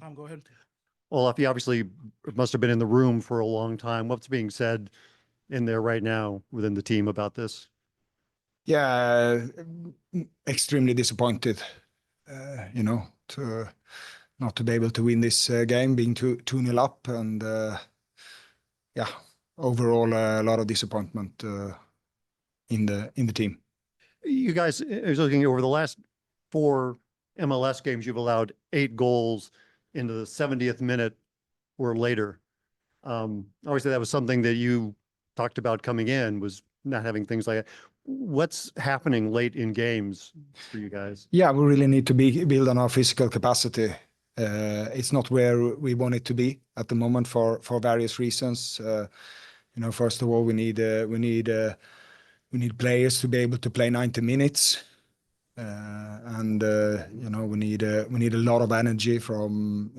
Tom, go ahead. Olaf, you obviously must have been in the room for a long time. What's being said in there right now within the team about this? Yeah, extremely disappointed, to not to be able to win this game, being 2-0 up, and yeah, overall a lot of disappointment in the team. You guys, I was looking over the last 4 MLS games, you've allowed 8 goals into the 70th minute or later. Obviously, that was something that you talked about coming in, was not having things like that. What's happening late in games for you guys? Yeah, we really need to build on our physical capacity. It's not where we want it to be at the moment for various reasons. First of all, we need players to be able to play 90 minutes. And we need a lot of energy from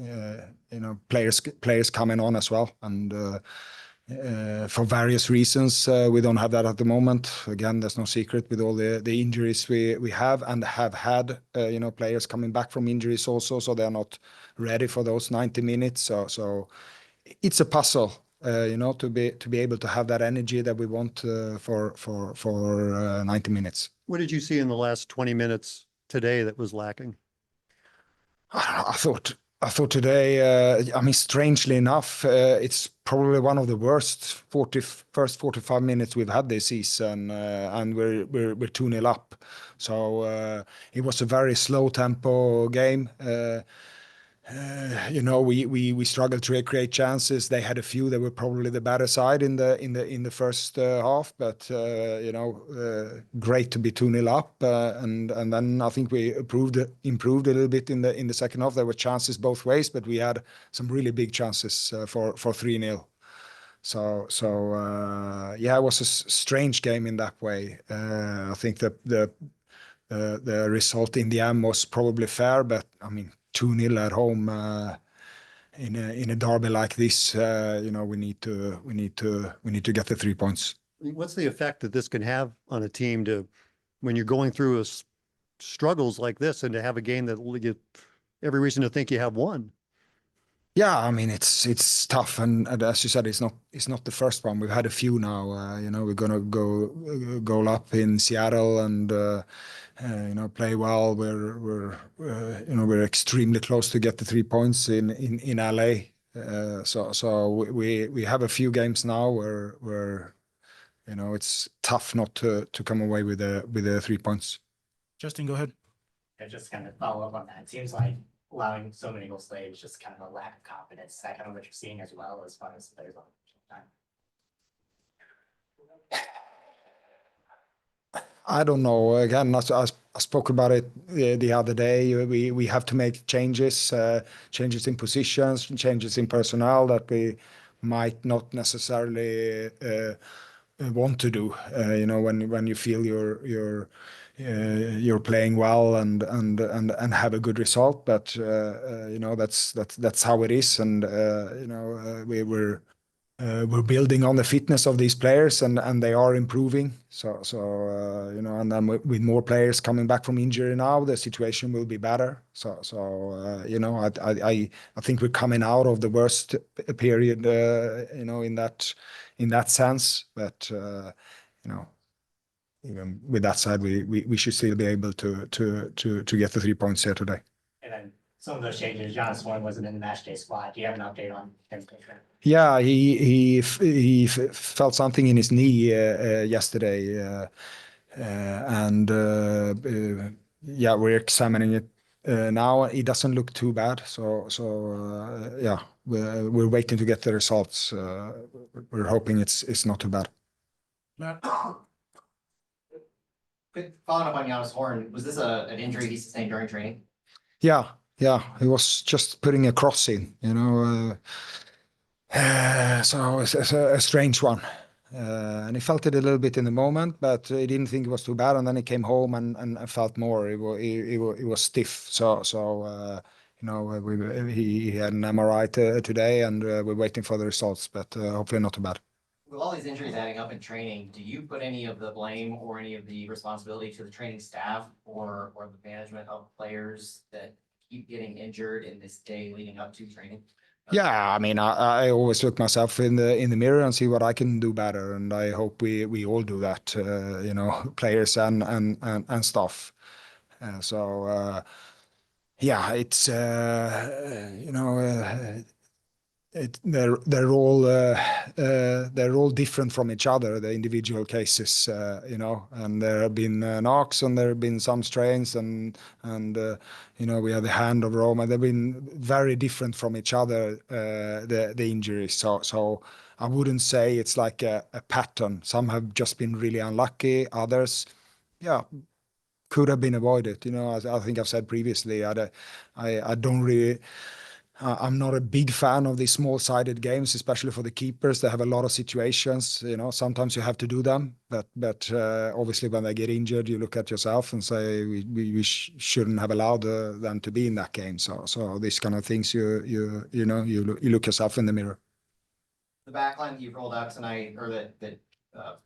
players coming on as well, and for various reasons we don't have that at the moment. Again, there's no secret with all the injuries we have and have had, players coming back from injuries also, so they're not ready for those 90 minutes. So it's a puzzle, to be able to have that energy that we want for 90 minutes. What did you see in the last 20 minutes today that was lacking? I thought today, strangely enough, it's probably one of the worst first 45 minutes we've had this season, and we're 2-0 up. So it was a very slow tempo game. We struggled to create chances. They had a few that were probably the better side in the first half, but great to be 2-0 up, and then I think we improved a little bit in the second half. There were chances both ways, but we had some really big chances for 3-0. So yeah, it was a strange game in that way. I think that the result in the end was probably fair, but 2-0 at home in a derby like this, we need to get the 3 points. What's the effect that this can have on a team when you're going through struggles like this, and to have a game that you every reason to think you have won? Yeah, it's tough, and as you said, it's not the first one. We've had a few now. We're gonna go up in Seattle and play well. We're extremely close to get the 3 points in LA. So we have a few games now where it's tough not to come away with the 3 points. Justin, go ahead. Yeah, just kind of follow up on that. It seems like allowing so many goals today is just kind of a lack of confidence. Is that kind of what you're seeing as well, as far as players on the time? I don't know. Again, I spoke about it the other day. We have to make changes in positions, changes in personnel that we might not necessarily want to do. When you feel you're playing well and have a good result, but that's how it is, and we're building on the fitness of these players, and they are improving. So and then with more players coming back from injury now, the situation will be better. I think we're coming out of the worst period, in that sense. But even with that said, we should still be able to get the 3 points here today. And then some of those changes, Jonas Horn wasn't in the match day squad. Do you have an update on him? Yeah, he felt something in his knee yesterday, and yeah, we're examining it now. It doesn't look too bad, so yeah, we're waiting to get the results. We're hoping it's not too bad. Matt? Quick following up on Jonas Horn, was this an injury he sustained during training? Yeah, he was just putting a cross in, so it's a strange one. And he felt it a little bit in the moment, but he didn't think it was too bad. And then he came home and felt more. It was stiff. So he had an MRI today, and we're waiting for the results, but hopefully not too bad. with all these injuries adding up in training, do you put any of the blame or any of the responsibility to the training staff or the management of players that keep getting injured in this day leading up to training? Yeah, I mean, I always look myself in the mirror and see what I can do better, and I hope we all do that, you know, players and staff. Yeah, it's you know. They're all different from each other, the individual cases, you know, and there have been knocks and there have been some strains and you know, we had the hand of Roma. They've been very different from each other, the injuries. So I wouldn't say it's like a pattern. Some have just been really unlucky. Others, yeah, could have been avoided. You know, as I think I've said previously, I don't really. I'm not a big fan of these small-sided games, especially for the keepers. They have a lot of situations. You know, sometimes you have to do them, but obviously when they get injured, you look at yourself and say we shouldn't have allowed them to be in that game. So these kind of things, you know, you look yourself in the mirror. The back line that you've rolled out tonight, or that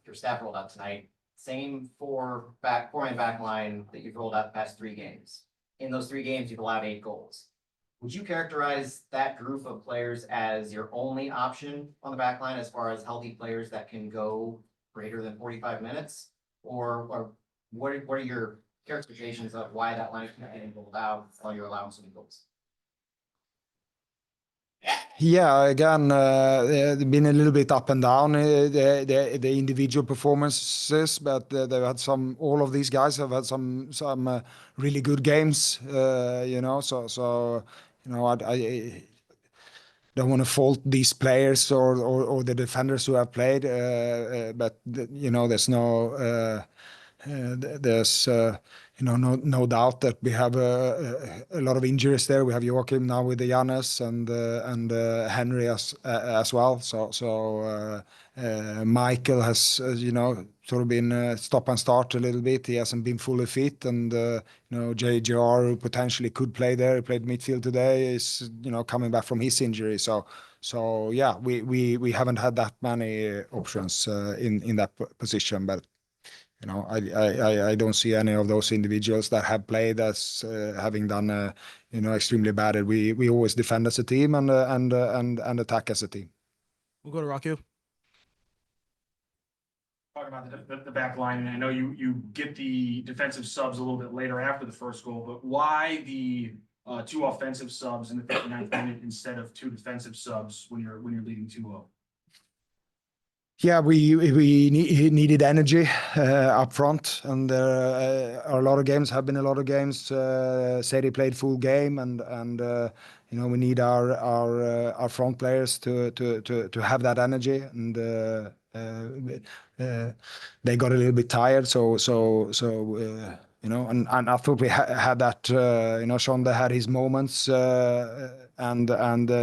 your staff rolled out tonight, same four-man back line that you've rolled out the past 3 games. In those 3 games, you've allowed 8 goals. Would you characterize that group of players as your only option on the back line as far as healthy players that can go greater than 45 minutes? Or what are your characterizations of why that line is getting rolled out while you're allowing so many goals? Yeah, again, they've been a little bit up and down, the individual performances, but they've had all of these guys have had some really good games, you know, so you know, I don't want to fault these players or the defenders who have played, but you know, there's you know, no doubt that we have a lot of injuries there. We have Joachim now with the Jannes and Henry as well. So Michael has you know, sort of been stop and start a little bit. He hasn't been fully fit, and you know, JJR, who potentially could play there, he played midfield today, is you know, coming back from his injury. So yeah, we haven't had that many options in that position, but you know, I don't see any of those individuals that have played as having done you know, extremely bad. We always defend as a team and attack as a team. We'll go to Raku. Talking about the back line, and I know you get the defensive subs a little bit later after the first goal, but why the 2 offensive subs in the 59th minute instead of 2 defensive subs when you're leading 2-0? Yeah, we needed energy up front, and there are a lot of games. Have been a lot of games. Célio played full game, and you know, we need our front players to have that energy, and they got a little bit tired. So you know, and I thought we had that. You know, Shonda had his moments, and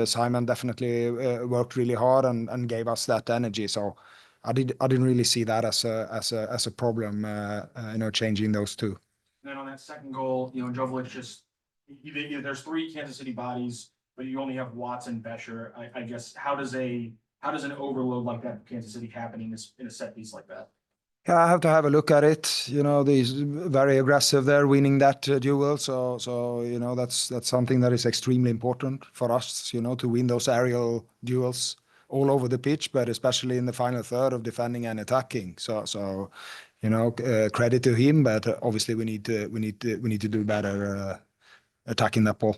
Simon definitely worked really hard and gave us that energy. So I didn't really see that as a problem. You know, changing those 2. And then on that second goal, you know, Jovic just there's 3 Kansas City bodies, but you only have Watts and Bescher. I guess how does an overload like that Kansas City happening in a set piece like that? Yeah, I have to have a look at it. You know, he's very aggressive there, winning that duel. So you know, that's something that is extremely important for us. You know, to win those aerial duels all over the pitch, but especially in the final third of defending and attacking. So you know, credit to him, but obviously we need to do better attacking that ball.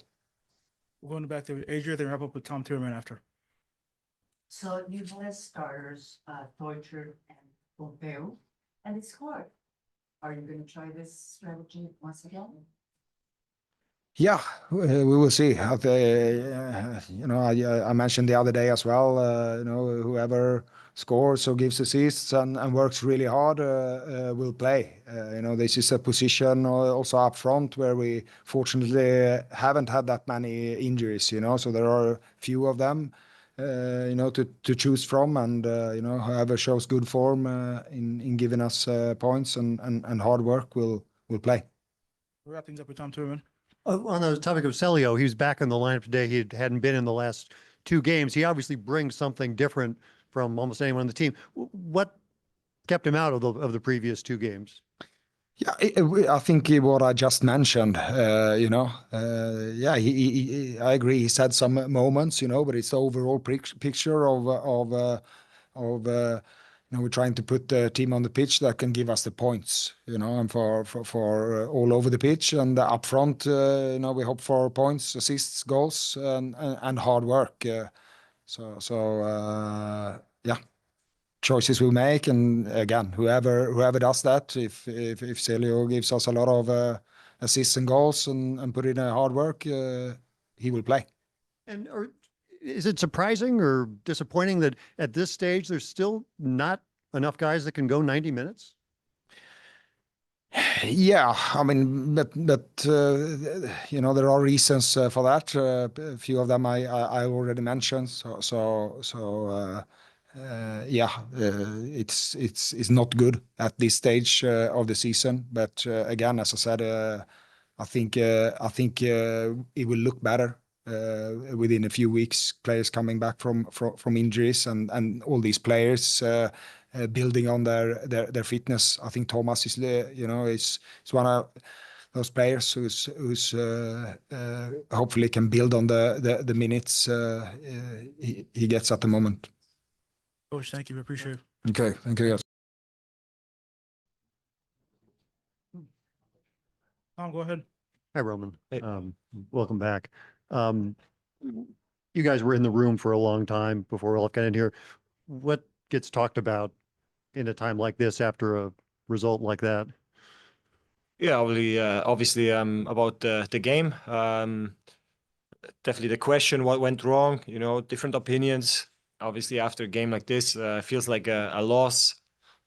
We're going back to Adria, then wrap up with Tom Tierman after. So you've had starters, Torture and Pompeu, and it's hard. Are you going to try this strategy once again? Yeah, we will see. You know, I mentioned the other day as well. You know, whoever scores or gives assists and works really hard will play. You know, this is a position also up front where we fortunately haven't had that many injuries. You know, so there are few of them. You know, to choose from, and you know, whoever shows good form in giving us points and hard work will play. We'll wrap things up with Tom Tierman. On the topic of Célio, he was back in the lineup today. He hadn't been in the last 2 games. He obviously brings something different from almost anyone on the team. What kept him out of the previous two games? Yeah, I think what I just mentioned, yeah, I agree. He's had some moments, but it's the overall picture of we're trying to put the team on the pitch that can give us the points, and for all over the pitch and up front, we hope for points, assists, goals, and hard work. Yeah. Choices we make, and again, whoever does that, if Célio gives us a lot of assists and goals and put in a hard work, he will play. And is it surprising or disappointing that at this stage there's still not enough guys that can go 90 minutes? Yeah, I mean, but there are reasons for that. A few of them I already mentioned. It's not good at this stage of the season. But again, as I said, I think it will look better within a few weeks. Players coming back from injuries and all these players building on their fitness. I think Thomas is one of those players who's hopefully can build on the minutes he gets at the moment. Coach, thank you. We appreciate it. Okay, thank you guys. Tom, go ahead. Hi, Roman. Welcome back. You guys were in the room for a long time before Olof got in here. What gets talked about in a time like this after a result like that? Yeah, obviously, about the game. Definitely the question, what went wrong, different opinions. Obviously, after a game like this, feels like a loss.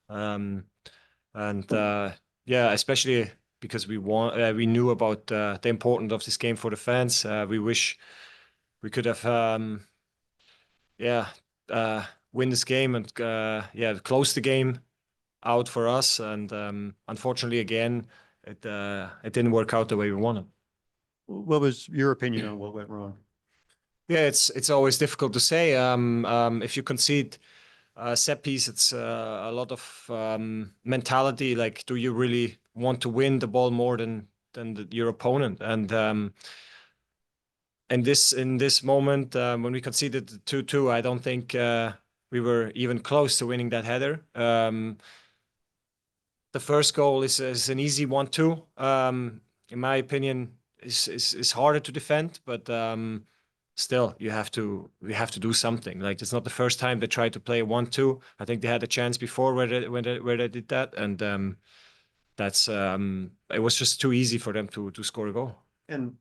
Yeah, especially because we knew about the importance of this game for the fans. We wish we could have, win this game and close the game out for us. And unfortunately, again, it didn't work out the way we wanted. What was your opinion on what went wrong? Yeah, it's always difficult to say. If you concede set piece, it's a lot of mentality. Like, do you really want to win the ball more than your opponent? And in this moment, when we conceded 2-2, I don't think we were even close to winning that header. The first goal is an easy 1-2. In my opinion, is harder to defend, but still, we have to do something. Like, it's not the first time they tried to play a 1-2. I think they had a chance before where they did that, and that's it was just too easy for them to score a goal. And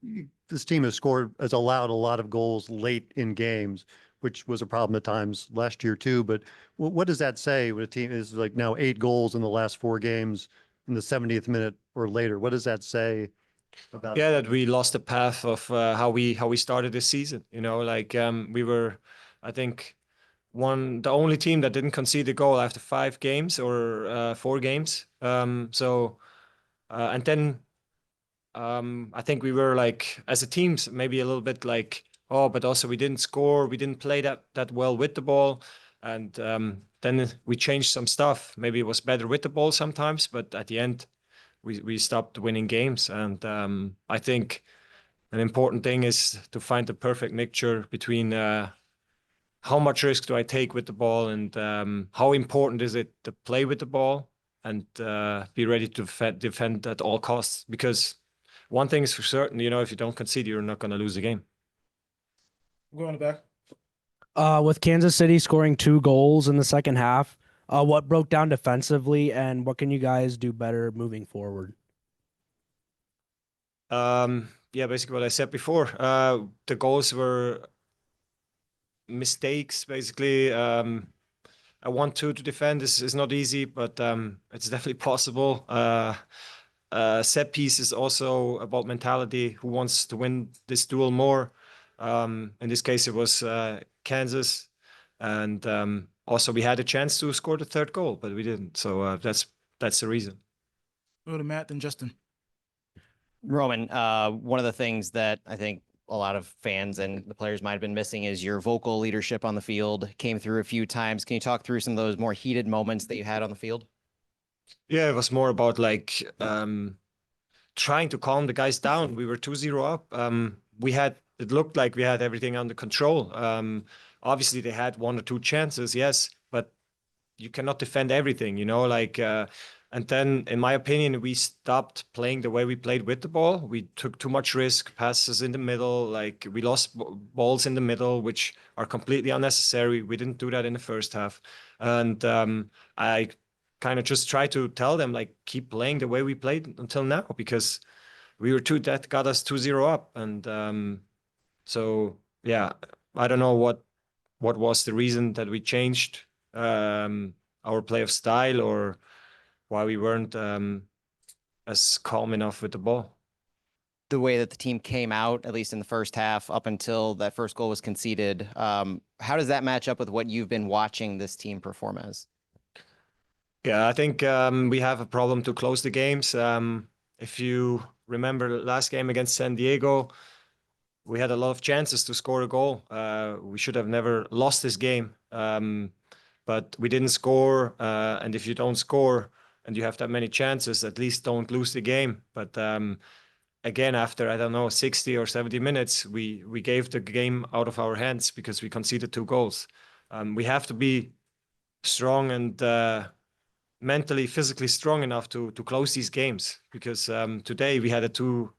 this team has allowed a lot of goals late in games, which was a problem at times last year too. But what does that say when a team is like now 8 goals in the last 4 games in the 70th minute or later? What does that say about? Yeah, that we lost the path of how we started this season. We were, I think, the only team that didn't concede a goal after 5 games or 4 games. And then I think we were like, as a team, maybe a little bit like, oh, but also we didn't score, we didn't play that well with the ball, and then we changed some stuff. Maybe it was better with the ball sometimes, but at the end, we stopped winning games. And I think an important thing is to find the perfect mixture between how much risk do I take with the ball and how important is it to play with the ball and be ready to defend at all costs. Because one thing is for certain, if you don't concede, you're not going to lose the game. Go on the back. With Kansas City scoring 2 goals in the second half, what broke down defensively and what can you guys do better moving forward? Basically what I said before. The goals were mistakes, basically. A 1-2 to defend is not easy, but it's definitely possible. Set piece is also about mentality. Who wants to win this duel more? In this case, it was Kansas, and also we had a chance to score the 3rd goal, but we didn't. So that's the reason. Go to Matt, then Justin. Roman, one of the things that I think a lot of fans and the players might have been missing is your vocal leadership on the field. Came through a few times. Can you talk through some of those more heated moments that you had on the field? Yeah, it was more about like trying to calm the guys down. We were 2-0 up. It looked like we had everything under control. Obviously they had 1 or 2 chances, yes, but you cannot defend everything, and then in my opinion, we stopped playing the way we played with the ball. We took too much risk, passes in the middle, like we lost balls in the middle, which are completely unnecessary. We didn't do that in the first half. And I kind of just try to tell them, like, keep playing the way we played until now, because that got us 2-0 up. And so, yeah, I don't know what was the reason that we changed our play of style, or why we weren't as calm enough with the ball. The way that the team came out, at least in the first half, up until that first goal was conceded, how does that match up with what you've been watching this team perform as? Yeah, I think we have a problem to close the games. If you remember the last game against San Diego, we had a lot of chances to score a goal. We should have never lost this game, but we didn't score. And if you don't score and you have that many chances, at least don't lose the game. But again, after, I don't know, 60 or 70 minutes, we gave the game out of our hands because we conceded 2 goals. We have to be strong and mentally, physically strong enough to close these games, because today we had a 2-0,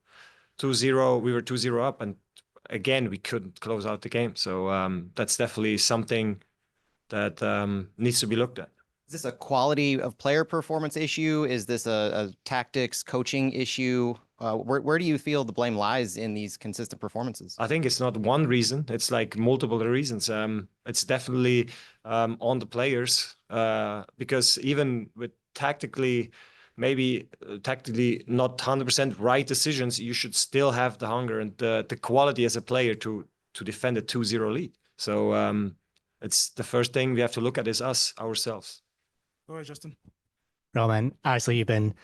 we were 2-0 up, and again, we couldn't close out the game. So that's definitely something that needs to be looked at. Is this a quality of player performance issue? Is this a tactics coaching issue? Where do you feel the blame lies in these consistent performances? I think it's not one reason. It's like multiple reasons. It's definitely on the players, because even with tactically not 100% right decisions, you should still have the hunger and the quality as a player to defend a 2-0 lead. So it's the first thing we have to look at is ourselves. Go ahead, Justin. Roman, obviously you've been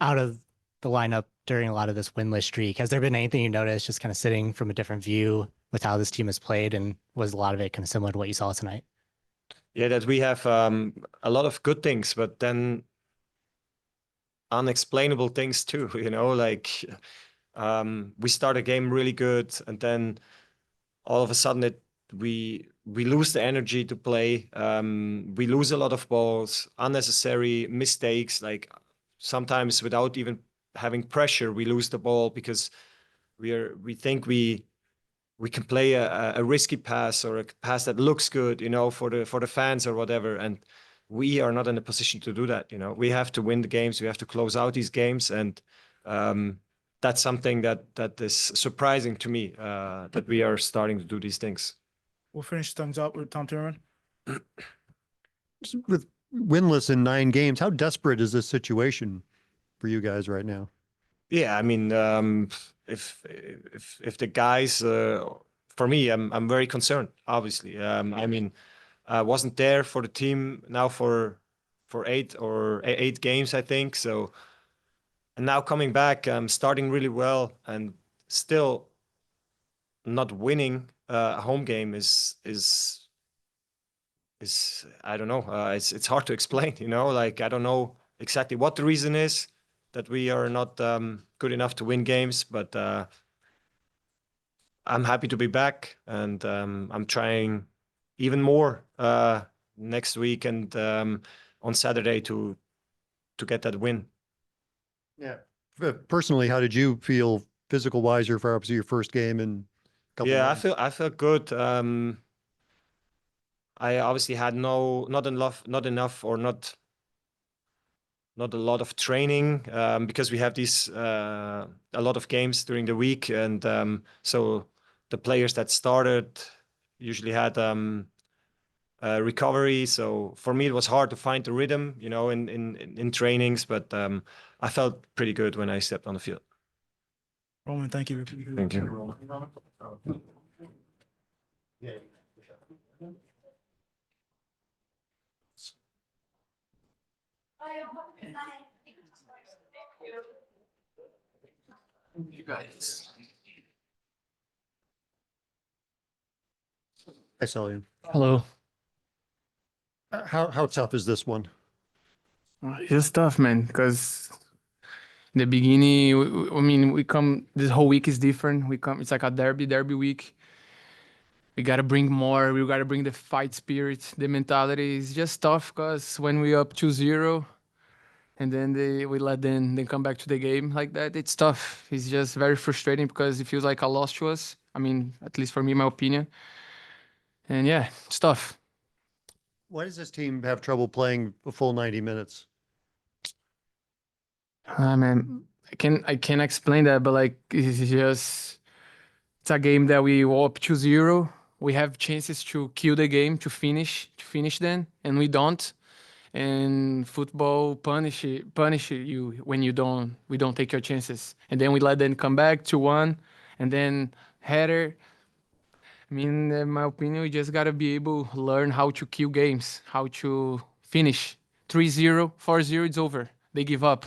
out of the lineup during a lot of this winless streak. Has there been anything you noticed just kind of sitting from a different view with how this team has played, and was a lot of it kind of similar to what you saw tonight? Yeah, that we have a lot of good things, but then unexplainable things too, like we start a game really good, and then all of a sudden we lose the energy to play. We lose a lot of balls, unnecessary mistakes, like sometimes without even having pressure, we lose the ball because we think we can play a risky pass or a pass that looks good, for the fans or whatever. And we are not in a position to do that. We have to win the games. We have to close out these games. And that's something that is surprising to me, that we are starting to do these things. We'll finish things up with Tom Timmerman. With winless in 9 games, how desperate is this situation for you guys right now? Yeah, I mean, if the guys, for me, I'm very concerned. Obviously, I mean, I wasn't there for the team now for 8 games, I think. So, and now coming back, I'm starting really well, and still not winning a home game is I don't know. It's hard to explain. Like I don't know exactly what the reason is that we are not good enough to win games, but I'm happy to be back, and I'm trying even more next week and on Saturday to get that win. Yeah. Personally, how did you feel physical wise for obviously your first game in a couple Yeah, months? I felt good. I obviously had not enough or not a lot of training, because we have these a lot of games during the week, and so the players that started usually had recovery. So for me, it was hard to find the rhythm, in trainings, but I felt pretty good when I stepped on the field. Roman, thank you. Thank you. You guys. Hi, Célio. Hello. How tough is this one? It's tough, man, because in the beginning, I mean, we come, this whole week is different. We come, it's like a derby week. We got to bring more. We got to bring the fight spirit, the mentality. It's just tough because when we up 2-0 and then we let them come back to the game like that, it's tough. It's just very frustrating because it feels like a loss to us. I mean, at least for me, my opinion. And yeah, it's tough. Why does this team have trouble playing a full 90 minutes? Man, I can't explain that, but like it's a game that we were up 2-0. We have chances to kill the game, to finish them, and we don't. And football punish you when we don't take your chances. And then we let them come back to 1, and then header. I mean, in my opinion, we just gotta be able to learn how to kill games, how to finish. 3-0, 4-0, it's over. They give up.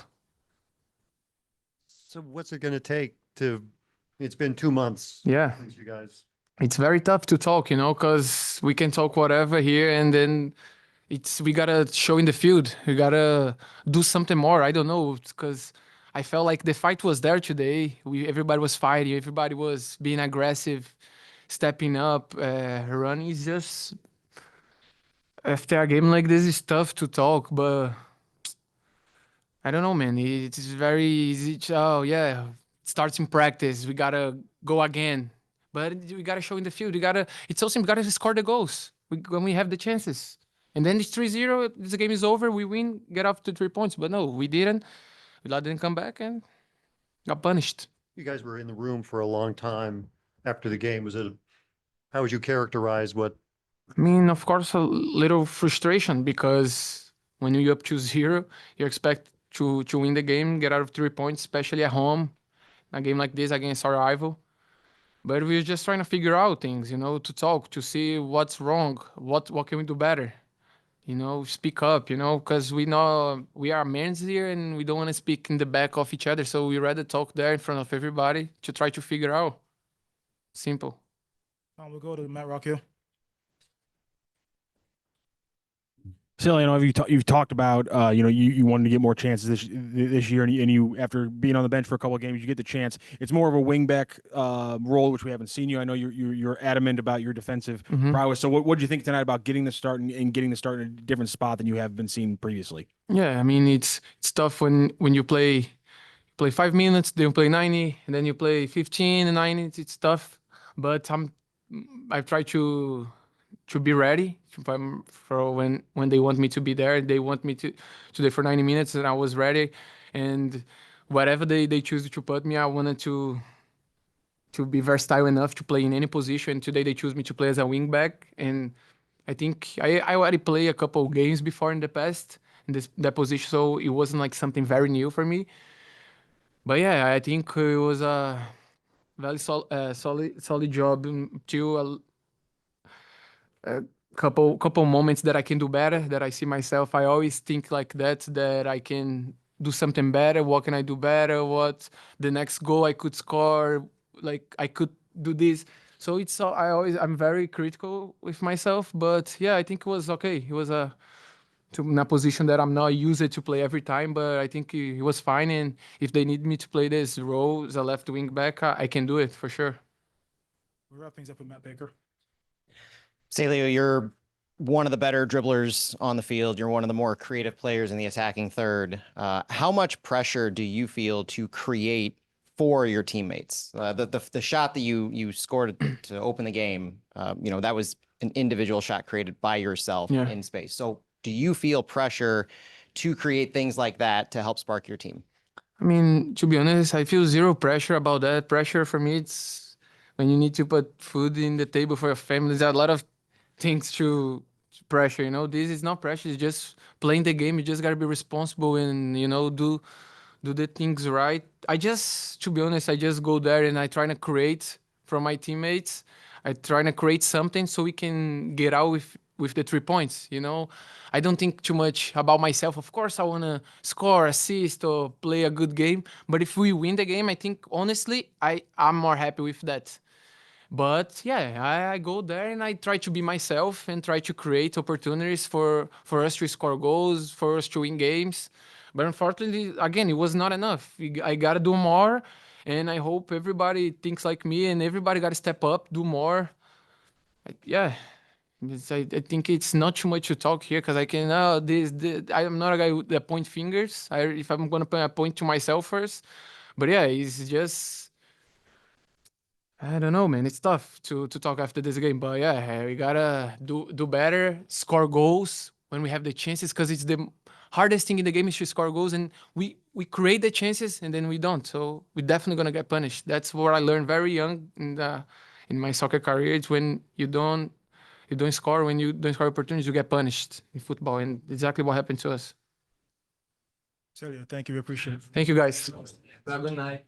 So what's it going to take to, it's been 2 months. Yeah. Since you guys. It's very tough to talk, because we can talk whatever here, and then we gotta show in the field. We gotta do something more. I don't know, because I felt like the fight was there today. Everybody was fighting, everybody was being aggressive, stepping up, running. It's just after a game like this, it's tough to talk, but I don't know, man. It's very easy. Oh yeah, it starts in practice. We gotta go again, but we gotta show in the field. It's so simple. We gotta score the goals when we have the chances. And then it's 3-0. The game is over. We win, get off to 3 points. But no, we didn't. We let them come back and got punished. You guys were in the room for a long time after the game. How would you characterize what? I mean, of course, a little frustration, because when you're up 2-0, you expect to win the game, get out of 3 points, especially at home, a game like this against our rival. But we're just trying to figure out things, to talk, to see what's wrong, what can we do better. Speak up, because we know we are men here and we don't want to speak in the back of each other. So we rather talk there in front of everybody to try to figure out. Simple. We'll go to Matt Rockhill. Célio, I know you've talked about you wanted to get more chances this year, and you after being on the bench for a couple of games, you get the chance. It's more of a wingback role, which we haven't seen you. I know you're adamant about your defensive prowess. So what did you think tonight about getting the start and getting the start in a different spot than you have been seen previously? Yeah, I mean it's tough when you play 5 minutes, then you play 90, and then you play 15 and 90. It's tough, but I try to be ready for when they want me to be there. They want me to there for 90 minutes, and I was ready. And whatever they choose to put me, I wanted to be versatile enough to play in any position. Today they choose me to play as a wing back, and I think I already played a couple of games before in the past in that position, so it wasn't like something very new for me. But yeah, I think it was a very solid job till a couple moments that I can do better, that I see myself. I always think like that I can do something better. What can I do better? What the next goal I could score? Like I could do this. So I'm very critical with myself, but yeah, I think it was okay. It was in a position that I'm not used to play every time, but I think it was fine. And if they need me to play this role as a left wing back, I can do it for sure. We'll wrap things up with Matt Baker. Célio, you're one of the better dribblers on the field. You're one of the more creative players in the attacking third. How much pressure do you feel to create for your teammates? The shot that you scored to open the game, that was an individual shot created by yourself in space. So do you feel pressure to create things like that to help spark your team? I mean, to be honest, I feel zero pressure about that. Pressure for me, it's when you need to put food in the table for your family. There are a lot of things to pressure, this is not pressure. It's just playing the game. You just got to be responsible and, do the things right. To be honest, I just go there and I try to create from my teammates. I try to create something so we can get out with the 3 points, I don't think too much about myself. Of course, I want to score, assist, or play a good game. But if we win the game, I think, honestly, I'm more happy with that. But yeah, I go there and I try to be myself and try to create opportunities for us to score goals, for us to win games. But unfortunately, again, it was not enough. I got to do more. And I hope everybody thinks like me and everybody got to step up, do more. Yeah. I think it's not too much to talk here because I can I'm not a guy that point fingers. If I'm gonna point to myself first, but yeah, it's just I don't know, man. It's tough to talk after this game, but yeah, we gotta do better, score goals when we have the chances because it's the hardest thing in the game is to score goals, and we create the chances and then we don't. So we're definitely gonna get punished. That's what I learned very young in my soccer career. It's when you don't score, when you don't score opportunities, you get punished in football, and exactly what happened to us. Célio, thank you. We appreciate it. Thank you, guys. Have a good night.